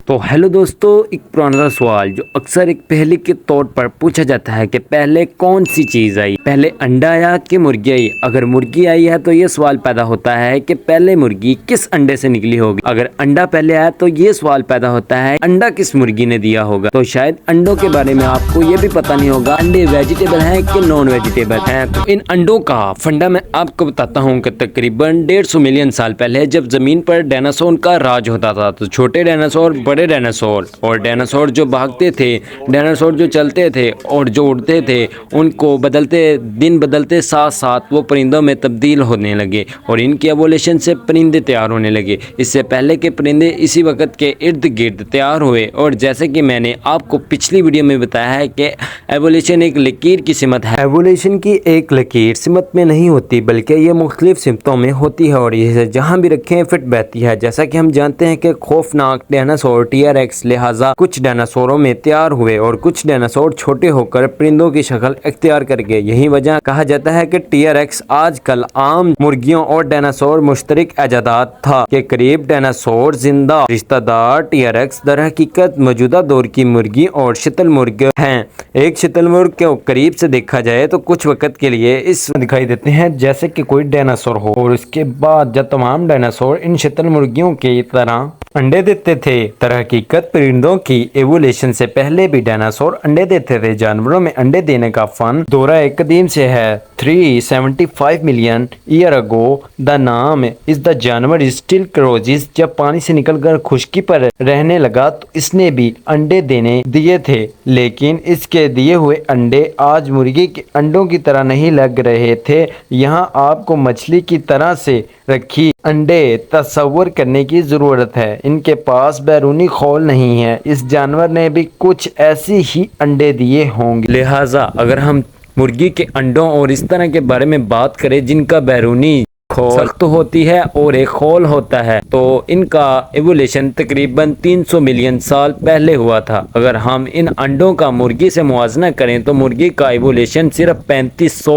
تو ہیلو دوستو، ایک پرانا سوال جو اکثر ایک پہلے کے طور پر پوچھا جاتا ہے کہ پہلے کون سی چیز آئی، پہلے انڈا آیا کہ مرغی آئی؟ اگر مرغی آئی ہے تو یہ سوال پیدا ہوتا ہے کہ پہلے مرغی کس انڈے سے نکلی ہوگی۔ اگر انڈا پہلے آیا تو یہ سوال پیدا ہوتا ہے انڈا کس مرغی نے دیا ہوگا۔ تو شاید انڈوں کے بارے میں آپ کو یہ بھی پتہ نہیں ہوگا انڈے ویجیٹیبل ہیں کہ نان ویجیٹیبل ہیں۔ تو ان انڈوں کا فنڈا میں آپ کو بتاتا ہوں کہ تقریباً 150 ملین سال پہلے جب زمین پر ڈائناسور کا راج ہوتا تھا تو چھوٹے ڈائناسور، بڑے ڈائناسور اور ڈائناسور جو بھاگتے تھے، ڈائناسور جو چلتے تھے اور جو اڑتے تھے، ان کو دن بدلتے ساتھ ساتھ وہ پرندوں میں تبدیل ہونے لگے اور ان کی ایوولیشن سے پرندے تیار ہونے لگے۔ اس سے پہلے کے پرندے اسی وقت کے ارد گرد تیار ہوئے، اور جیسے کہ میں نے آپ کو پچھلی ویڈیو میں بتایا ہے کہ ایوولیشن ایک لکیر کی سمت ہے۔ ایوولیشن کی ایک لکیر سمت میں نہیں ہوتی بلکہ یہ مختلف سمتوں میں ہوتی ہے اور یہ جہاں بھی رکھیں فٹ بیٹھتی ہے۔ جیسا کہ ہم جانتے ہیں کہ خوفناک ڈائناسور ٹی آر ایکس، لہٰذا کچھ ڈائناسوروں میں تیار ہوئے اور کچھ ڈائناسور چھوٹے ہو کر پرندوں کی شکل اختیار کر گئے۔ یہی وجہ کہا جاتا ہے کہ ٹی آر ایکس آج کل عام مرغیوں اور ڈائناسور مشترک ایجادات تھا کے قریب ڈائناسور زندہ رشتہ دار ٹی آر ایکس در حقیقت موجودہ دور کی مرغی اور شتل مرغ ہیں۔ ایک شتل مرغ کو قریب سے دیکھا جائے تو کچھ وقت کے لیے اس دکھائی دیتے ہیں جیسے کہ کوئی ڈائناسور ہو، اور اس کے بعد جب تمام ڈائناسور ان شتل مرغیوں کی طرح انڈے دیتے تھے۔ در حقیقت پرندوں کی ایوولیشن سے پہلے بھی ڈائناسور انڈے دیتے تھے۔ جانوروں میں انڈے دینے کا فن دورہ قدیم سے ہے۔ 375 ملین ایئر اگو دا نام از دا جانور اسٹل کروزز، جب پانی سے نکل کر خشکی پر رہنے لگا تو اس نے بھی انڈے دیے تھے، لیکن اس کے دیے ہوئے انڈے آج مرغی کے انڈوں کی طرح نہیں لگ رہے تھے۔ یہاں آپ کو مچھلی کی طرح سے رکھی انڈے تصور کرنے کی ضرورت ہے۔ ان کے پاس بیرونی خول نہیں ہے۔ اس جانور نے بھی کچھ ایسے ہی انڈے دیے ہوں گے۔ لہٰذا اگر ہم مرغی کے انڈوں اور اس طرح کے بارے میں بات کریں جن کا بیرونی سخت ہوتی ہے اور ایک خول ہوتا ہے، تو ان کا ایوولیشن تقریباً 300 ملین سال پہلے ہوا تھا۔ اگر ہم ان انڈوں کا مرغی سے موازنہ کریں تو مرغی کا ایوولیشن صرف 3500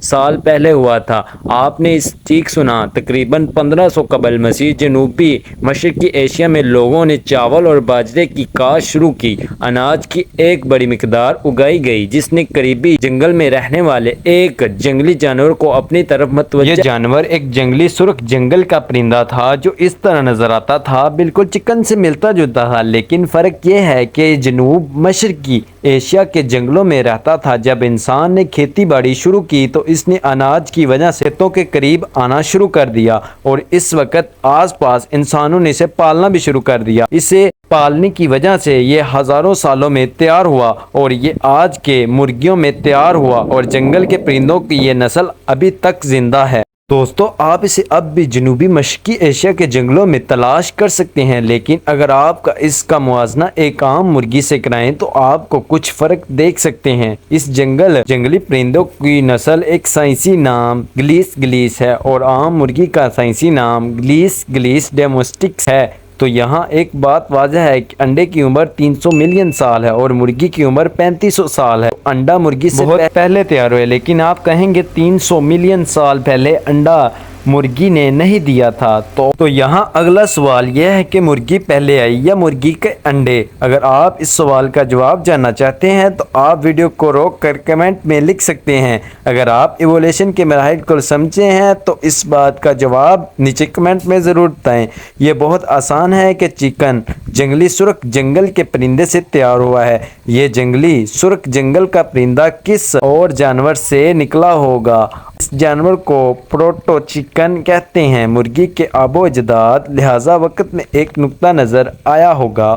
سال پہلے ہوا تھا۔ آپ نے اس ٹھیک سنا، تقریباً 1500 قبل مسیح جنوبی مشرقی ایشیا میں لوگوں نے چاول اور باجرے کی کاشت شروع کی۔ اناج کی ایک بڑی مقدار اگائی گئی جس نے قریبی جنگل میں رہنے والے ایک جنگلی جانور کو اپنی طرف متوجہ۔ یہ جانور ایک جنگلی سرخ جنگل کا پرندہ تھا جو اس طرح نظر آتا تھا، بالکل چکن سے ملتا جلتا تھا، لیکن فرق یہ ہے کہ جنوب مشرقی ایشیا کے جنگلوں میں رہتا تھا۔ جب انسان نے کھیتی باڑی شروع کی تو اس نے اناج کی وجہ سے کھیتوں کے قریب آنا شروع کر دیا، اور اس وقت آس پاس انسانوں نے اسے پالنا بھی شروع کر دیا۔ اسے پالنے کی وجہ سے یہ ہزاروں سالوں میں تیار ہوا اور یہ آج کے مرغیوں میں تیار ہوا، اور جنگل کے پرندوں کی یہ نسل ابھی تک زندہ ہے۔ دوستو، آپ اسے اب بھی جنوبی مشرقی ایشیا کے جنگلوں میں تلاش کر سکتے ہیں، لیکن اگر آپ اس کا موازنہ ایک عام مرغی سے کرائیں تو آپ کو کچھ فرق دیکھ سکتے ہیں۔ اس جنگلی پرندوں کی نسل ایک سائنسی نام گلیس ہے اور عام مرغی کا سائنسی نام گلیس ڈومیسٹکس ہے۔ تو یہاں ایک بات واضح ہے کہ انڈے کی عمر 300 ملین سال ہے اور مرغی کی عمر 3500 سال ہے۔ انڈا مرغی سے بہت پہلے تیار ہوئے، لیکن آپ کہیں گے 300 ملین سال پہلے انڈا مرغی نے نہیں دیا تھا۔ تو یہاں اگلا سوال یہ ہے کہ مرغی پہلے آئی یا مرغی کے انڈے؟ اگر آپ اس سوال کا جواب جاننا چاہتے ہیں تو آپ ویڈیو کو روک کر کمنٹ میں لکھ سکتے ہیں۔ اگر آپ ایوولیشن کے مراحل کو سمجھے ہیں تو اس بات کا جواب نیچے کمنٹ میں ضرور بتائیں۔ یہ بہت آسان ہے کہ چکن جنگلی سرخ جنگل کے پرندے سے تیار ہوا ہے۔ یہ جنگلی سرخ جنگل کا پرندہ کس اور جانور سے نکلا ہوگا؟ اس جانور کو پروٹو چکن کہتے ہیں۔ مرغی کے آب و اجداد، لہٰذا وقت میں ایک نقطہ نظر آیا ہوگا۔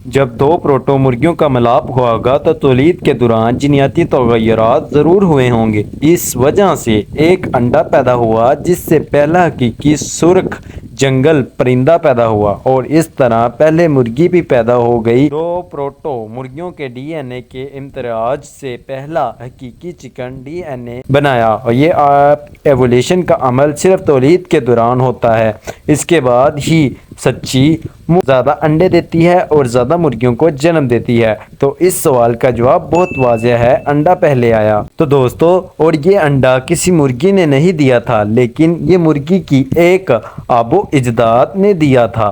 جب دو پروٹو مرغیوں کا ملاپ ہوا ہوگا تو تولید کے دوران جینیاتی تغیرات ضرور ہوئے ہوں گے۔ اس وجہ سے ایک انڈا پیدا ہوا جس سے پہلا حقیقی سرخ جنگل پرندہ پیدا ہوا، اور اس طرح پہلے مرغی بھی پیدا ہو گئی۔ دو پروٹو مرغیوں کے ڈی این اے کے امتزاج سے پہلا حقیقی چکن ڈی این اے بنایا، اور یہ ایوولیشن کا عمل صرف تولید کے دوران ہوتا ہے۔ اس کے بعد ہی سچی زیادہ انڈے دیتی ہے اور زیادہ مرغیوں کو جنم دیتی ہے۔ تو اس سوال کا جواب بہت واضح ہے، انڈا پہلے آیا۔ تو دوستو، اور یہ انڈا کسی مرغی نے نہیں دیا تھا، لیکن یہ مرغی کی ایک آب و اجداد نے دیا تھا۔